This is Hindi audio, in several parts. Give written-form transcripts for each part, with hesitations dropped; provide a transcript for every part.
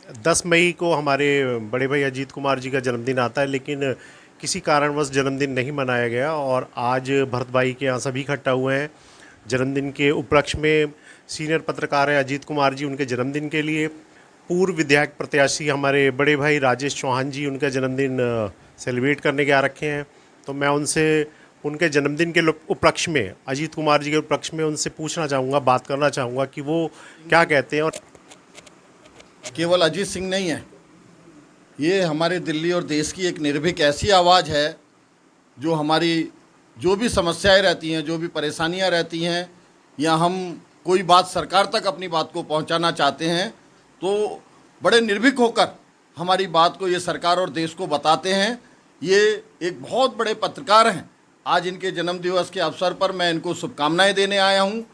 10 मई को हमारे बड़े भाई अजीत कुमार जी का जन्मदिन आता है, लेकिन किसी कारणवश जन्मदिन नहीं मनाया गया और आज भरत भाई के यहाँ सभी इकट्ठा हुए हैं जन्मदिन के उपलक्ष्य में। सीनियर पत्रकार हैं अजीत कुमार जी, उनके जन्मदिन के लिए पूर्व विधायक प्रत्याशी हमारे बड़े भाई राजेश चौहान जी उनका जन्मदिन सेलिब्रेट करने के आ रखे हैं। तो मैं उनसे उनके जन्मदिन के उपलक्ष्य में, अजीत कुमार जी के उपलक्ष्य में उनसे पूछना चाहूँगा, बात करना चाहूँगा कि वो क्या कहते हैं। और केवल अजीत सिंह नहीं है, ये हमारे दिल्ली और देश की एक निर्भीक ऐसी आवाज़ है जो हमारी जो भी समस्याएं रहती हैं, जो भी परेशानियां रहती हैं, या हम कोई बात सरकार तक अपनी बात को पहुंचाना चाहते हैं तो बड़े निर्भीक होकर हमारी बात को ये सरकार और देश को बताते हैं। ये एक बहुत बड़े पत्रकार हैं। आज इनके जन्म दिवस के अवसर पर मैं इनको शुभकामनाएं देने आया हूँ,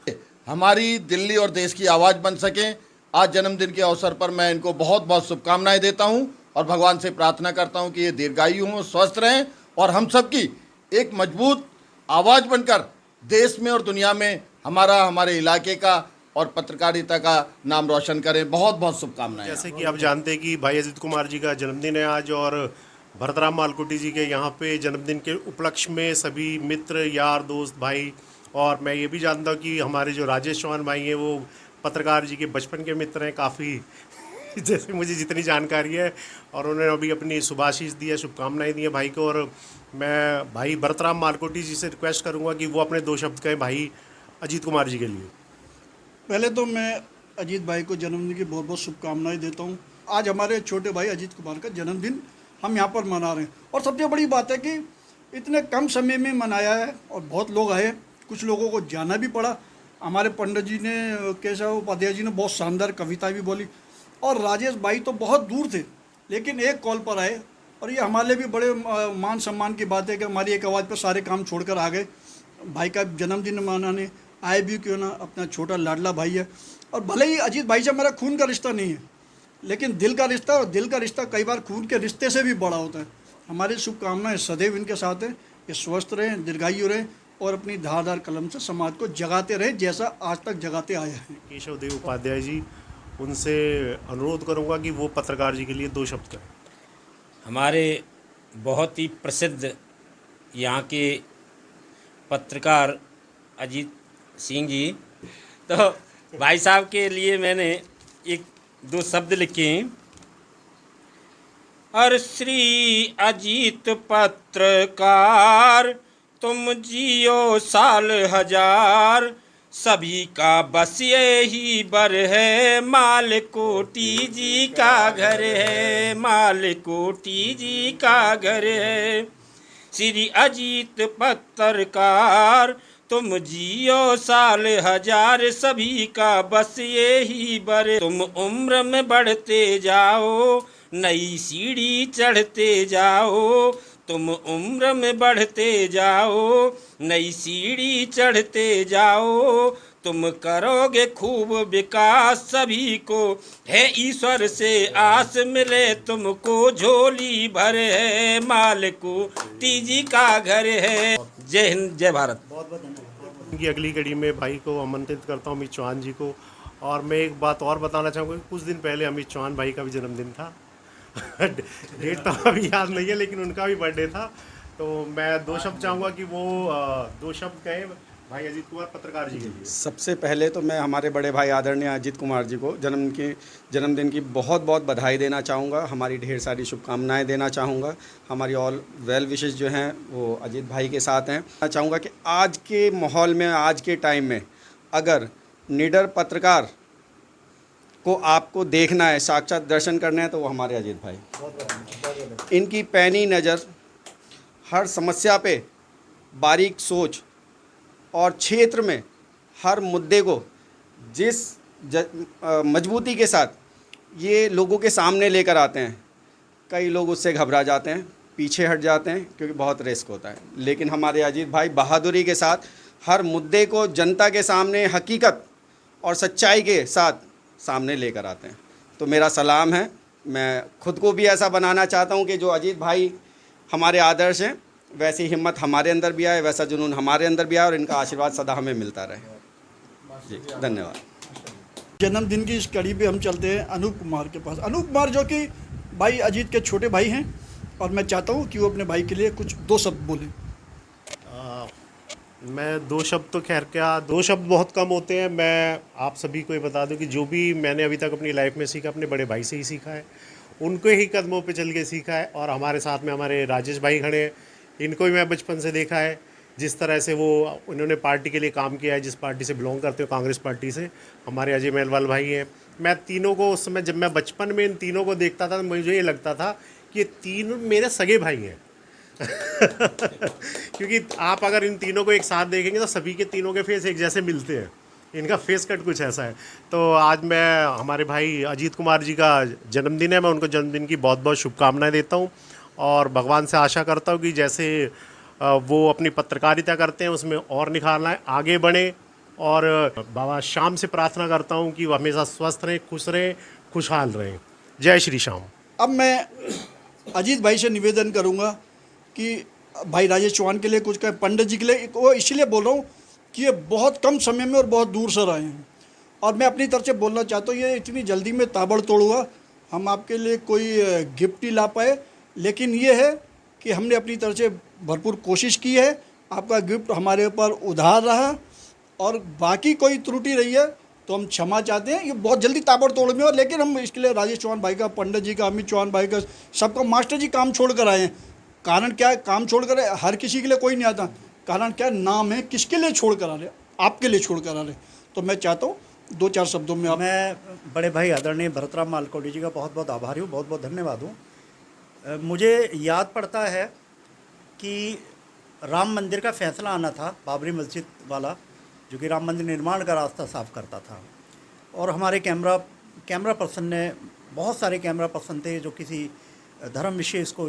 हमारी दिल्ली और देश की आवाज़ बन सकें। आज जन्मदिन के अवसर पर मैं इनको बहुत बहुत शुभकामनाएं देता हूं और भगवान से प्रार्थना करता हूं कि ये दीर्घायु हों, स्वस्थ रहें और हम सबकी एक मजबूत आवाज़ बनकर देश में और दुनिया में हमारे इलाके का और पत्रकारिता का नाम रोशन करें। बहुत बहुत शुभकामनाएं। जैसे कि आप जानते हैं कि भाई अजीत कुमार जी का जन्मदिन है आज, और भरतराम मालकोटी जी के यहाँ पे जन्मदिन के उपलक्ष्य में सभी मित्र, यार, दोस्त, भाई, और मैं ये भी जानता हूँ कि हमारे जो राजेश चौहान भाई हैं वो पत्रकार जी के बचपन के मित्र हैं काफ़ी जैसे मुझे जितनी जानकारी है, और उन्होंने अभी अपनी शुभाशीष दी है, शुभकामनाएं दी है भाई को। और मैं भाई भरतराम मालकोटी जी से रिक्वेस्ट करूँगा कि वो अपने 2 शब्द कहें भाई अजीत कुमार जी के लिए। पहले तो मैं अजीत भाई को जन्मदिन की बहुत बहुत शुभकामनाएं देता हूं। आज हमारे छोटे भाई अजीत कुमार का जन्मदिन हम यहां पर मना रहे हैं, और सबसे बड़ी बात है कि इतने कम समय में मनाया है और बहुत लोग आए। कुछ लोगों को जाना भी पड़ा। हमारे पंडित जी ने, केशव उपाध्याय जी ने बहुत शानदार कविता भी बोली, और राजेश भाई तो बहुत दूर थे लेकिन एक कॉल पर आए, और ये हमारे लिए भी बड़े मान सम्मान की बात है कि हमारी एक आवाज़ पर सारे काम छोड़कर आ गए। भाई का जन्मदिन मनाने आए भी क्यों ना, अपना छोटा लाडला भाई है। और भले ही अजीत भाई से हमारा खून का रिश्ता नहीं है, लेकिन दिल का रिश्ता, और दिल का रिश्ता कई बार खून के रिश्ते से भी बड़ा होता है। हमारी शुभकामनाएं सदैव इनके साथ है कि स्वस्थ रहें, दीर्घायु रहें और अपनी धारदार कलम से समाज को जगाते रहें जैसा आज तक जगाते आए हैं। केशव देव उपाध्याय जी, उनसे अनुरोध करूंगा कि वो पत्रकार जी के लिए 2 शब्द कहें। हमारे बहुत ही प्रसिद्ध यहाँ के पत्रकार अजीत सिंह जी, तो भाई साहब के लिए मैंने 1-2 शब्द लिखे हैं। और श्री अजीत पत्रकार तुम जियो साल हजार, सभी का बस यही बर है, मालकोटी जी का घर है, मालकोटी जी का घर है। श्री अजीत पत्रकार तुम जियो साल हजार, सभी का बस यही बर। तुम उम्र में बढ़ते जाओ, नई सीढ़ी चढ़ते जाओ, तुम उम्र में बढ़ते जाओ, नई सीढ़ी चढ़ते जाओ, तुम करोगे खूब विकास, सभी को है ईश्वर से आस, मिले तुमको झोली भर है, मालकोटी जी का घर है। जय हिंद, जय भारत। इनकी अगली कड़ी में भाई को आमंत्रित करता हूँ, अमित चौहान जी को। और मैं एक बात और बताना चाहूँगा कि कुछ दिन पहले अमित चौहान भाई का भी जन्मदिन था डेट तो अभी याद नहीं है, लेकिन उनका भी बर्थडे था। तो मैं 2 शब्द चाहूँगा कि वो 2 शब्द कहें भाई अजीत कुमार पत्रकार जी के लिए। सबसे पहले तो मैं हमारे बड़े भाई आदरणीय अजीत कुमार जी को जन्मदिन की बहुत बहुत बधाई देना चाहूँगा, हमारी ढेर सारी शुभकामनाएं देना चाहूँगा। हमारी ऑल वेल विशेस जो हैं वो अजीत भाई के साथ हैं। मैं चाहूँगा कि आज के माहौल में, आज के टाइम में अगर निडर पत्रकार को आपको देखना है, साक्षात दर्शन करना है, तो वो हमारे अजीत भाई। इनकी पैनी नज़र, हर समस्या पे बारीक सोच और क्षेत्र में हर मुद्दे को जिस मजबूती के साथ ये लोगों के सामने लेकर आते हैं, कई लोग उससे घबरा जाते हैं, पीछे हट जाते हैं क्योंकि बहुत रिस्क होता है। लेकिन हमारे अजीत भाई बहादुरी के साथ हर मुद्दे को जनता के सामने हकीकत और सच्चाई के साथ सामने लेकर आते हैं। तो मेरा सलाम है। मैं खुद को भी ऐसा बनाना चाहता हूं कि जो अजीत भाई हमारे आदर्श हैं, वैसी हिम्मत हमारे अंदर भी आए, वैसा जुनून हमारे अंदर भी आए, और इनका आशीर्वाद सदा हमें मिलता रहे। जी, धन्यवाद। जन्मदिन की इस कड़ी पे हम चलते हैं अनूप कुमार के पास। अनूप कुमार जो कि भाई अजीत के छोटे भाई हैं, और मैं चाहता हूँ कि वो अपने भाई के लिए कुछ 2 शब्द बोलें। मैं 2 शब्द तो खैर क्या, 2 शब्द बहुत कम होते हैं। मैं आप सभी को ये बता दूं कि जो भी मैंने अभी तक अपनी लाइफ में सीखा, अपने बड़े भाई से ही सीखा है, उनके ही कदमों पे चल के सीखा है। और हमारे साथ में हमारे राजेश भाई खड़े हैं, इनको भी मैं बचपन से देखा है, जिस तरह से वो उन्होंने पार्टी के लिए काम किया है, जिस पार्टी से बिलोंग करते हो, कांग्रेस पार्टी से। हमारे अजय मेलवाल भाई हैं। मैं तीनों को उस समय, जब मैं बचपन में इन तीनों को देखता था, तो मुझे ये लगता था कि ये तीनों मेरे सगे भाई हैं। क्योंकि आप अगर इन तीनों को एक साथ देखेंगे तो सभी के तीनों के फेस एक जैसे मिलते हैं, इनका फेस कट कुछ ऐसा है। तो आज मैं हमारे भाई अजीत कुमार जी का जन्मदिन है, मैं उनको जन्मदिन की बहुत बहुत शुभकामनाएं देता हूं, और भगवान से आशा करता हूं कि जैसे वो अपनी पत्रकारिता करते हैं उसमें और निखार लाएं, आगे बढ़ें। और बाबा श्याम से प्रार्थना करता हूं कि वो हमेशा स्वस्थ रहें, खुश रहें, खुशहाल रहें। जय श्री श्याम। अब मैं अजीत भाई से निवेदन करूंगा कि भाई राजेश चौहान के लिए कुछ कहें, पंडित जी के लिए। वो इसलिए बोल रहा हूँ कि ये बहुत कम समय में और बहुत दूर से आए हैं, और मैं अपनी तरफ से बोलना चाहता हूँ, ये इतनी जल्दी में ताबड़तोड़ हुआ, हम आपके लिए कोई गिफ्ट ही ला पाए, लेकिन ये है कि हमने अपनी तरफ से भरपूर कोशिश की है। आपका गिफ्ट हमारे ऊपर उधार रहा, और बाकी कोई त्रुटि रही है तो हम क्षमा चाहते हैं। ये बहुत जल्दी ताबड़तोड़ में हो, लेकिन हम इसके लिए राजेश चौहान भाई का, पंडित जी का, अमित चौहान भाई का, सबका, मास्टर जी काम छोड़ कर आए हैं। कारण क्या है, काम छोड़ कर हर किसी के लिए कोई नहीं आता। कारण क्या है, नाम है, किसके लिए छोड़ कर आ रहे, आपके लिए छोड़ कर आ रहे। तो मैं चाहता हूँ 2-4 शब्दों में आप। मैं बड़े भाई आदरणीय भरतराम मालकोटी जी का बहुत बहुत आभारी हूँ, बहुत बहुत धन्यवाद हूँ। मुझे याद पड़ता है कि राम मंदिर का फैसला आना था, बाबरी मस्जिद वाला, जो कि राम मंदिर निर्माण का रास्ता साफ करता था, और हमारे कैमरा पर्सन ने, बहुत सारे कैमरा पर्सन थे जो किसी धर्म विशेष को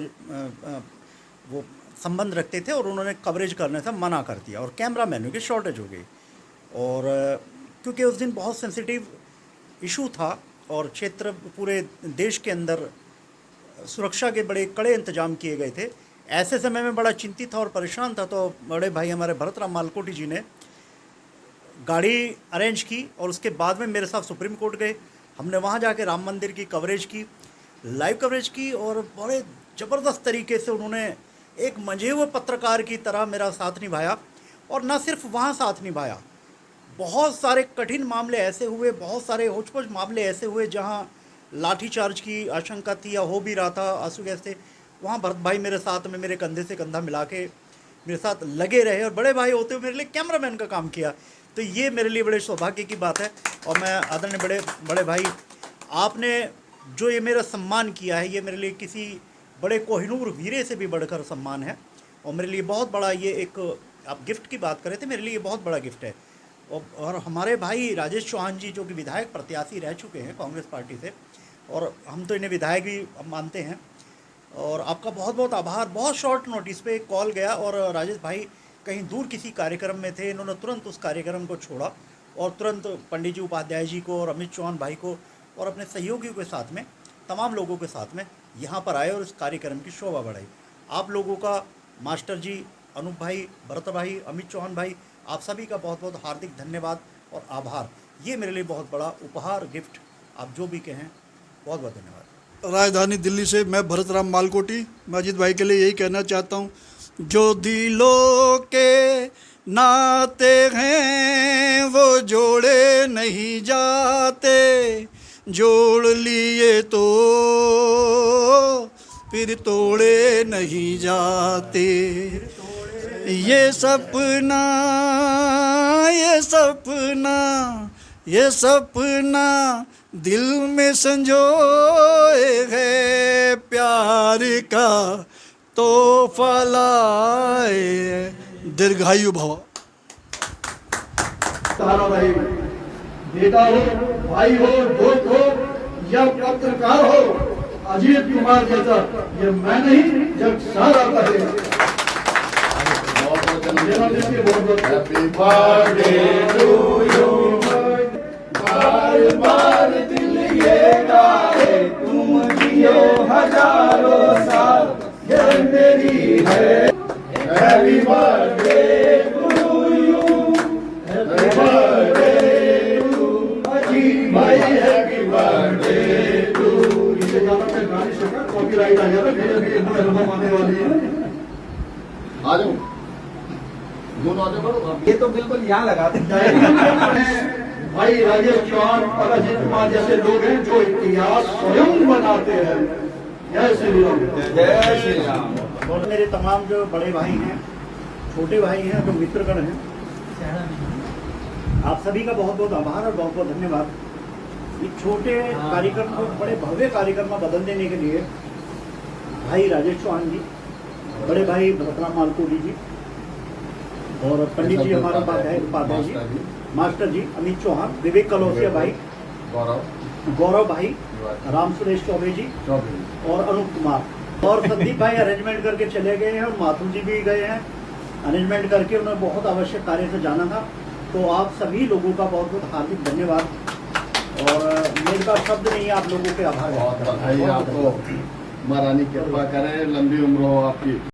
वो संबंध रखते थे, और उन्होंने कवरेज करने से मना कर दिया, और कैमरा मैनों की शॉर्टेज हो गई। और क्योंकि उस दिन बहुत सेंसिटिव इशू था, और क्षेत्र पूरे देश के अंदर सुरक्षा के बड़े कड़े इंतजाम किए गए थे, ऐसे समय में बड़ा चिंतित था और परेशान था। तो बड़े भाई हमारे भरतराम मालकोटी जी ने गाड़ी अरेंज की, और उसके बाद में मेरे साथ सुप्रीम कोर्ट गए। हमने वहाँ जाके राम मंदिर की कवरेज की, लाइव कवरेज की, और बड़े ज़बरदस्त तरीके से उन्होंने एक मंझे हुए पत्रकार की तरह मेरा साथ निभाया। और न सिर्फ वहाँ साथ निभाया, बहुत सारे कठिन मामले ऐसे हुए, बहुत सारे होच-पोच मामले ऐसे हुए जहाँ लाठीचार्ज की आशंका थी या हो भी रहा था आंसू गैस से, वहाँ भरत भाई मेरे साथ में, मेरे कंधे से कंधा मिला के मेरे साथ लगे रहे, और बड़े भाई होते हुए मेरे लिए कैमरामैन का काम किया। तो ये मेरे लिए बड़े सौभाग्य की बात है। और मैं आदरणीय बड़े भाई, आपने जो ये मेरा सम्मान किया है, ये मेरे लिए किसी बड़े कोहिनूर हीरे से भी बढ़कर सम्मान है, और मेरे लिए बहुत बड़ा ये एक, आप गिफ्ट की बात कर रहे थे, मेरे लिए ये बहुत बड़ा गिफ्ट है। और हमारे भाई राजेश चौहान जी, जो कि विधायक प्रत्याशी रह चुके हैं कांग्रेस पार्टी से, और हम तो इन्हें विधायक भी मानते हैं, और आपका बहुत बहुत आभार। बहुत शॉर्ट नोटिस पे कॉल गया, और राजेश भाई कहीं दूर किसी कार्यक्रम में थे, इन्होंने तुरंत उस कार्यक्रम को छोड़ा, और तुरंत पंडित जी उपाध्याय जी को और अमित चौहान भाई को और अपने सहयोगियों के साथ में, तमाम लोगों के साथ में यहाँ पर आए और इस कार्यक्रम की शोभा बढ़ाई। आप लोगों का, मास्टर जी, अनूप भाई, भरत भाई, अमित चौहान भाई, आप सभी का बहुत बहुत हार्दिक धन्यवाद और आभार। ये मेरे लिए बहुत बड़ा उपहार, गिफ्ट, आप जो भी कहें, बहुत बहुत धन्यवाद। राजधानी दिल्ली से मैं भरतराम मालकोटी, मैं अजीत भाई के लिए यही कहना चाहता हूँ, जो दिलों के नाते हैं वो जोड़े नहीं जाते, जोड़ लिए तो फिर तोड़े नहीं जाते। ये सपना, ये सपना, ये सपना दिल में संजोए है, प्यार का तोहफा लाए, दीर्घायु भव। तारा भाई, बेटा हो, भाई हो, दोस्त हो या पत्रकार हो, अजीत कुमार जैसा ये मैं नहीं, जब सारा कहे। हैप्पी बर्थडे टू यू, बार बार दिल ये गाए, तुम जियो हजारों साल, ये मेरी है। Happy birthday to you, happy birthday to Ajit. भाई हैप्पी बर्थडे टू ये गाना मैं गा नहीं सका कॉपीराइट आ जाएगा मेरे एल्बम आने वाली है आ जाओ दोनों आ जाओ ये तो बिल्कुल यहाँ लगा दें। भाई राजेश चौहान और अजीत कुमार जैसे लोग हैं जो इतिहास स्वयं बनाते हैं जय श्री राम जय श्री राम। और मेरे तमाम जो बड़े भाई हैं, छोटे भाई हैं, जो मित्रगण हैं, आप सभी का बहुत बहुत आभार और बहुत बहुत धन्यवाद। इस छोटे कार्यक्रम को बड़े भव्य कार्यक्रम में बदल देने के लिए भाई राजेश चौहान जी, बड़े भाई भरतराम मालकोटी जी और पंडित जी हमारे उपाध्याय जी, मास्टर जी अमित चौहान, विवेक कलौसिया भाई, गौरव भाई, राम सुरेश चौबे जी और अनूप कुमार और संदीप भाई अरेंजमेंट करके चले गए हैं और माथुर जी भी गए हैं अरेंजमेंट करके, उन्हें बहुत आवश्यक कार्य से जाना था। तो आप सभी लोगों का बहुत बहुत हार्दिक धन्यवाद और मेरे पास शब्द नहीं है आप लोगों के आभार। आपको महारानी कृपा करें, लंबी उम्र हो आपकी।